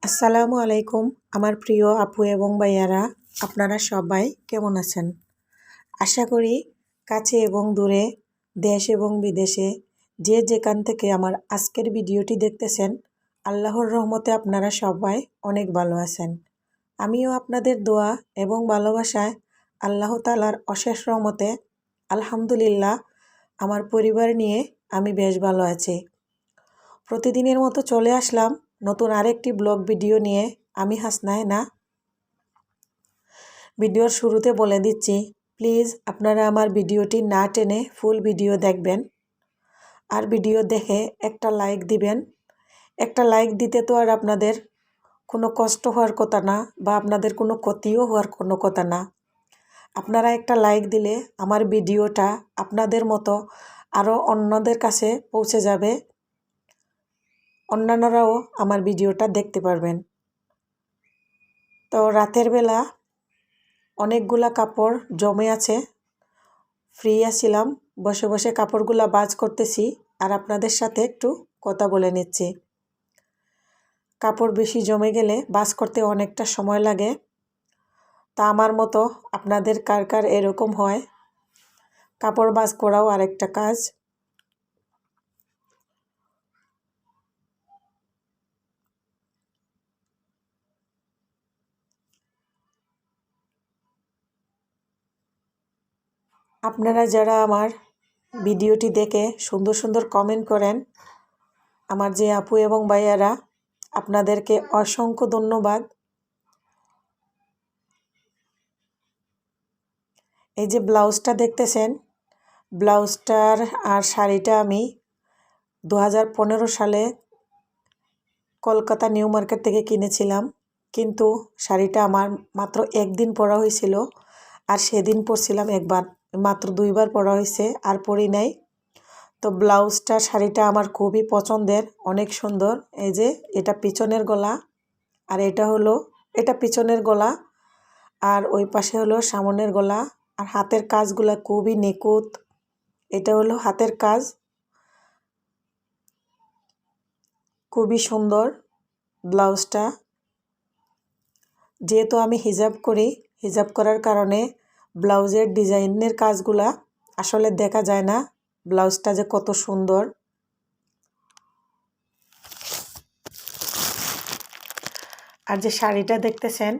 আসসালামু আলাইকুম আমার প্রিয় আপু এবং ভাইয়ারা, আপনারা সবাই কেমন আছেন? আশা করি কাছে এবং দূরে, দেশ এবং বিদেশে যে যেখান থেকে আমার আজকের ভিডিওটি দেখতেছেন, আল্লাহর রহমতে আপনারা সবাই অনেক ভালো আছেন। আমিও আপনাদের দোয়া এবং ভালোবাসায় আল্লাহ তাআলার অশেষ রহমতে আলহামদুলিল্লাহ আমার পরিবার নিয়ে আমি বেশ ভালো আছি। প্রতিদিনের মতো চলে আসলাম নতুন আরেকটি ব্লগ ভিডিও নিয়ে। আমি হাসনা হেনা। ভিডিওর শুরুতে বলে দিচ্ছি, প্লিজ আপনারা আমার ভিডিওটি না টেনে ফুল ভিডিও দেখবেন, আর ভিডিও দেখে একটা লাইক দিবেন। একটা লাইক দিতে তো আর আপনাদের কোনো কষ্ট হওয়ার কথা না, বা আপনাদের কোনো ক্ষতিও হওয়ার কোনো কথা না। আপনারা একটা লাইক দিলে আমার ভিডিওটা আপনাদের মতো আরও অন্যদের কাছে পৌঁছে যাবে, অন্যান্যরাও আমার ভিডিওটা দেখতে পারবেন। তো রাতের বেলা অনেকগুলা কাপড় জমে আছে, ফ্রি আছিলাম, বসে বসে কাপড়গুলা ভাঁজ করতেছি আর আপনাদের সাথে একটু কথা বলে নিচ্ছি। কাপড় বেশি জমে গেলে ভাঁজ করতে অনেকটা সময় লাগে। তা আমার মতো আপনাদের কার কার এরকম হয়? কাপড় ভাঁজ করাও আরেকটা কাজ। আপনারা যারা আমার ভিডিওটি দেখে সুন্দর সুন্দর কমেন্ট করেন, আমার যে আপু এবং ভাইয়ারা, আপনাদেরকে অসংখ্য ধন্যবাদ। এই যে ব্লাউজটা দেখতেছেন, ব্লাউজটার আর শাড়িটা আমি 2015 সালে কলকাতা নিউ মার্কেট থেকে কিনেছিলাম, কিন্তু শাড়িটা আমার মাত্র একদিন পরা হয়েছিল, আর সেদিন পরছিলাম একবার, মাত্র 2বার পরা হয়েছে, আর পরি নাই। তো ব্লাউজটা শাড়িটা আমার খুবই পছন্দের, অনেক সুন্দর। এই যে এটা পিছনের গলা, আর এটা পিছনের গলা, আর ওই পাশে হলো সামনের গলা। আর হাতের কাজগুলা খুবই নিখুঁত। এটা হলো হাতের কাজ, খুবই সুন্দর ব্লাউজটা। যেহেতু আমি হিজাব করি, হিজাব করার কারণে ব্লাউজের ডিজাইনের কাজগুলা আসলে দেখা যায় না, ব্লাউজটা যে কত সুন্দর। আর যে শাড়িটা দেখতেছেন,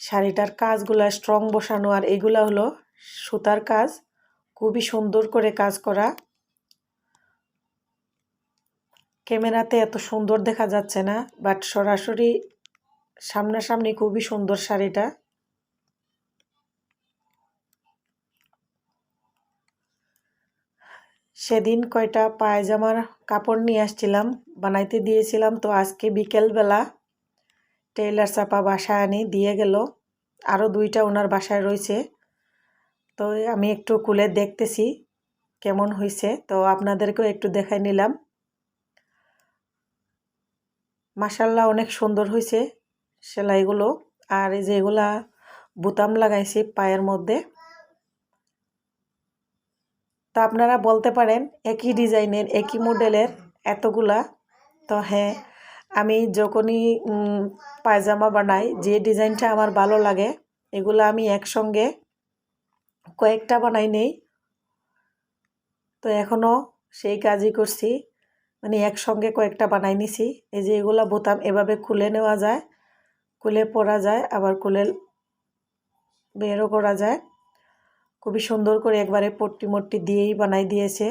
শাড়িটার কাজগুলা স্ট্রং বসানো, আর এগুলা হলো সুতার কাজ, খুবই সুন্দর করে কাজ করা। ক্যামেরাতে এত সুন্দর দেখা যাচ্ছে না, বাট সরাসরি সামনাসামনি খুবই সুন্দর শাড়িটা। সেদিন কয়টা পায়জামার কাপড় নিয়ে আসছিলাম, বানাইতে দিয়েছিলাম। তো আজকে বিকেলবেলা টেইলার চাপা বাসায় আনি দিয়ে গেল, আরও 2টা ওনার বাসায় রয়েছে। তো আমি একটু খুলে দেখতেছি কেমন হয়েছে, তো আপনাদেরকেও একটু দেখাই নিলাম। মাশাল্লাহ অনেক সুন্দর হয়েছে সেলাইগুলো। আর এই যে এগুলা বুতাম লাগাইছি পায়ের মধ্যে। তা আপনারা বলতে পারেন একই ডিজাইনের একই মডেলের এতগুলা। তো হ্যাঁ, আমি যখনই পায়জামা বানাই, যে ডিজাইনটা আমার ভালো লাগে, এগুলো আমি একসঙ্গে কয়েকটা বানাই নেই। তো এখনও সেই কাজই করছি, মানে একসঙ্গে কয়েকটা বানাই নিছি। এই যে এগুলা বোতাম এভাবে খুলে নেওয়া যায়, খুলে পরা যায়, আবার খুলে বেরও করা যায়। খুবই সুন্দর করে একবারে পট্টি মট্টি দিয়েই বানাই দিয়েছে।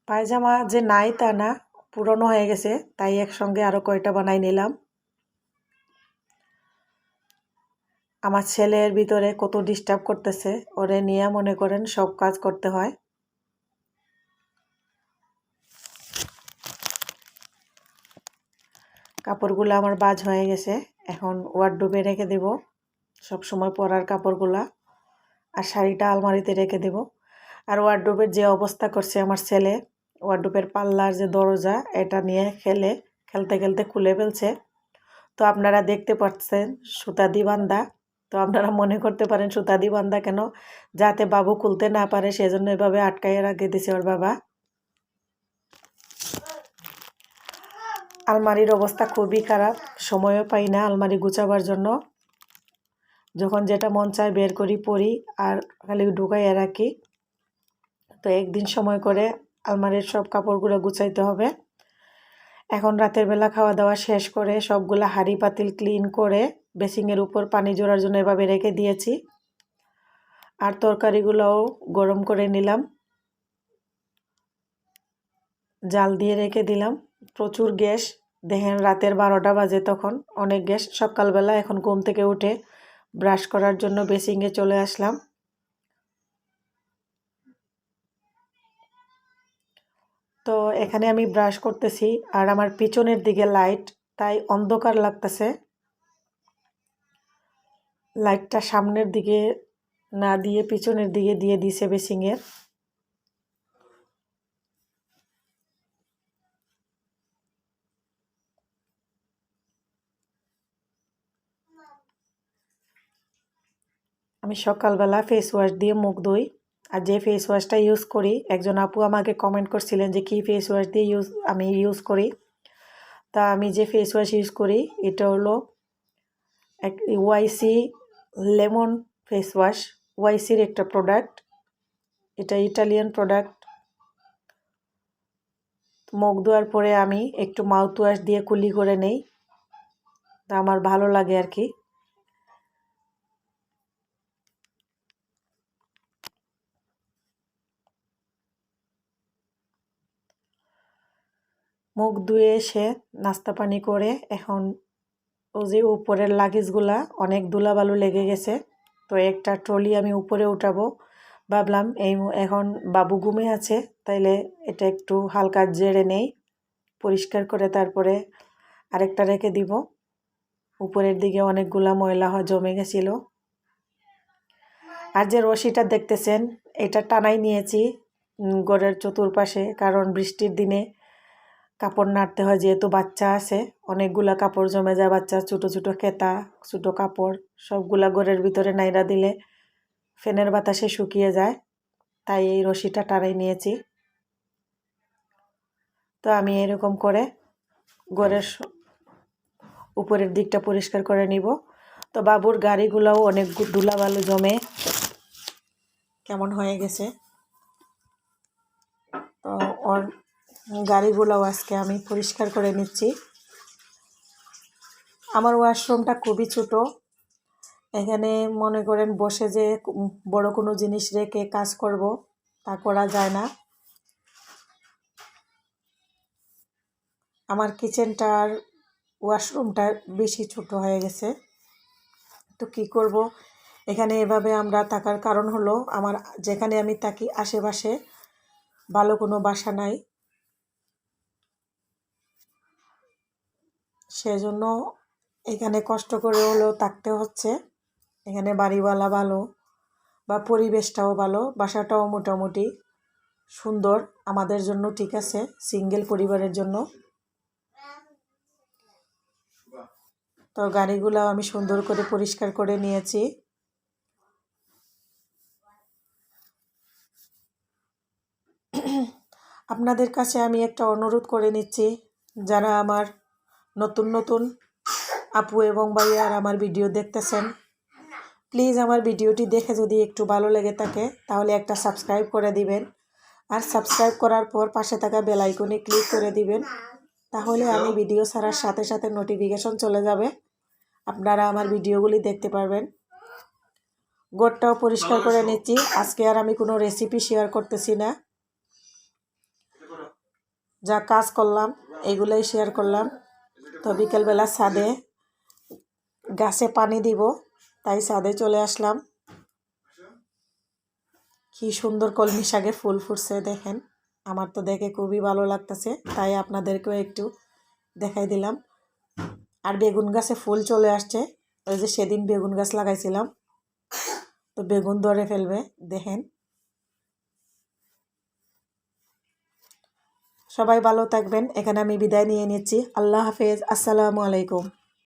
পায়জামা যে নাই তা না, পুরনো হয়ে গেছে, তাই একসঙ্গে আরও কয়টা বানাই নিলাম। আমার ছেলের ভিতরে কত ডিস্টার্ব করতেছে, ওরে নিয়ে মনে করেন সব কাজ করতে হয়। কাপড়গুলো আমার বাজ হয়ে গেছে, এখন ওয়ার্ডরোবে রেখে দেব সব সময় পরার কাপড়গুলা, আর শাড়িটা আলমারিতে রেখে দেব। আর ওয়ার্ডরোবের যে অবস্থা করছে আমার ছেলে, ওয়ার্ডরোবের পাল্লার যে দরজা, এটা নিয়ে খেলতে খেলতে খুলে ফেলছে। তো আপনারা দেখতে পাচ্ছেন সুতা দিয়ে বাঁধা। তো আপনারা মনে করতে পারেন সুতা দিয়ে বাঁধা কেন, যাতে বাবু খুলতে না পারে সেজন্য এভাবে আটকাইয়ে রেখে দিছে ওর বাবা। আলমারির অবস্থা খুবই খারাপ, সময়ও পাই না আলমারি গুছাবার জন্য। যখন যেটা মন চায় বের করি পরি আর খালি ঢুকাইয়ে রাখি। তো একদিন সময় করে আলমারির সব কাপড়গুলো গুছাইতে হবে। এখন রাতের বেলা খাওয়া দাওয়া শেষ করে সবগুলা হাঁড়ি পাতিল ক্লিন করে বেসিংয়ের উপর পানি জোড়ার জন্য এভাবে রেখে দিয়েছি। আর তরকারিগুলোও গরম করে নিলাম, জাল দিয়ে রেখে দিলাম। প্রচুর গ্যাস, দেখেন রাতের 12টা বাজে, তখন অনেক গ্যাস। সকালবেলা এখন ঘুম থেকে উঠে ব্রাশ করার জন্য বেসিংয়ে চলে আসলাম। তো এখানে আমি ব্রাশ করতেছি আর আমার পিছনের দিকে লাইট, তাই অন্ধকার লাগতেছে। লাইটটা সামনের দিকে না দিয়ে পিছনের দিকে দিয়ে দিছে বেসিংয়ের। আমি সকালবেলা ফেস ওয়াশ দিয়ে মুখ ধুই। আর যে ফেস ওয়াশটা ইউজ করি, একজন আপু আমাকে কমেন্ট করছিলেন যে কী ফেস ওয়াশ দিয়ে আমি ইউজ করি। তা আমি যে ফেস ওয়াশ ইউজ করি এটা হলো ওয়াইসি লেমন ফেস ওয়াশ। ওয়াইসির একটা প্রোডাক্ট, এটা ইটালিয়ান প্রোডাক্ট। মুখ ধোয়ার পরে আমি একটু মাউথ ওয়াশ দিয়ে কুলি করে নেই, তা আমার ভালো লাগে আর কি। মুখ ধুয়ে এসে নাস্তা পানি করে এখন ও যে উপরের লাগেজগুলা অনেক ধুলাবালু লেগে গেছে, তো একটা ট্রলি আমি উপরে উঠাবো। ভাবলাম এখন বাবু ঘুমে আছে, তাইলে এটা একটু হালকা ঝেড়ে নেই, পরিষ্কার করে তারপরে আরেকটা রেখে দিব। উপরের দিকে অনেকগুলা ময়লা জমে গেছিল। আর যে রশিটা দেখতেছেন এটা টানাই নিয়েছি ঘরের চতুর্পাশে, কারণ বৃষ্টির দিনে কাপড় নাড়তে হয়, যেহেতু বাচ্চা আছে অনেকগুলা কাপড় জমে যায়, বাচ্চা ছোটো ছোটো খেতা ছোটো কাপড় সবগুলা ঘরের ভিতরে নাইরা দিলে ফ্যানের বাতাসে শুকিয়ে যায়, তাই এই রশিটা টানাই নিয়েছি। তো আমি এরকম করে ঘরের উপরের দিকটা পরিষ্কার করে নিব। তো বাবুর গাড়িগুলোও অনেক ধুলাবালু জমে কেমন হয়ে গেছে, তো ওর গাড়িগুলোও আজকে আমি পরিষ্কার করে নিচ্ছি। আমার ওয়াশরুমটা খুবই ছোট, এখানে মনে করেন বসে যে বড় কোনো জিনিস রেখে কাজ করব তা করা যায় না। আমার কিচেনটার ওয়াশরুমটা বেশি ছোট হয়ে গেছে, তো কি করব। এখানে এভাবে আমরা থাকার কারণ হলো আমার যেখানে আমি থাকি আশেপাশে ভালো কোনো বাসা নাই, সেজন্য এখানে কষ্ট করে হলেও থাকতে হচ্ছে। এখানে বাড়িওয়ালা ভালো বা পরিবেশটাও ভালো, বাসাটাও মোটামুটি সুন্দর, আমাদের জন্য ঠিক আছে, সিঙ্গেল পরিবারের জন্য। তো গাড়িগুলো আমি সুন্দর করে পরিষ্কার করে নিয়েছি। আপনাদের কাছে আমি একটা অনুরোধ করে নিচ্ছি, যারা আমার নতুন নতুন আপু এবং ভাইয়ার আমার ভিডিও দেখতেছেন, প্লিজ আমার ভিডিওটি দেখে যদি একটু ভালো লেগে থাকে তাহলে একটা সাবস্ক্রাইব করে দিবেন। আর সাবস্ক্রাইব করার পর পাশে থাকা বেল আইকনে ক্লিক করে দিবেন, তাহলে আমি ভিডিও ছাড়ার সাথে সাথে নোটিফিকেশন চলে যাবে, আপনারা আমার ভিডিওগুলি দেখতে পারবেন। ঘরটাও পরিষ্কার করে নিচ্ছি। আজকে আর আমি কোনো রেসিপি শেয়ার করতেছি না, যা কাজ করলাম এগুলোই শেয়ার করলাম। তো বিকেলবেলা ছাদে গাছে পানি দিব, তাই ছাদে চলে আসলাম। কি সুন্দর কলমি শাকে ফুল ফুটছে দেখেন, আমার তো দেখে খুবই ভালো লাগতেছে, তাই আপনাদেরকেও একটু দেখাই দিলাম। আর বেগুন গাছে ফুল চলে আসছে, ওই যে সেদিন বেগুন গাছ লাগাইছিলাম, তো বেগুন ধরে ফেলবে দেখেন। সবাই ভালো থাকবেন, এখানে আমি বিদায় নিয়ে নিচ্ছি। আল্লাহ হাফেজ, আসসালামু আলাইকুম।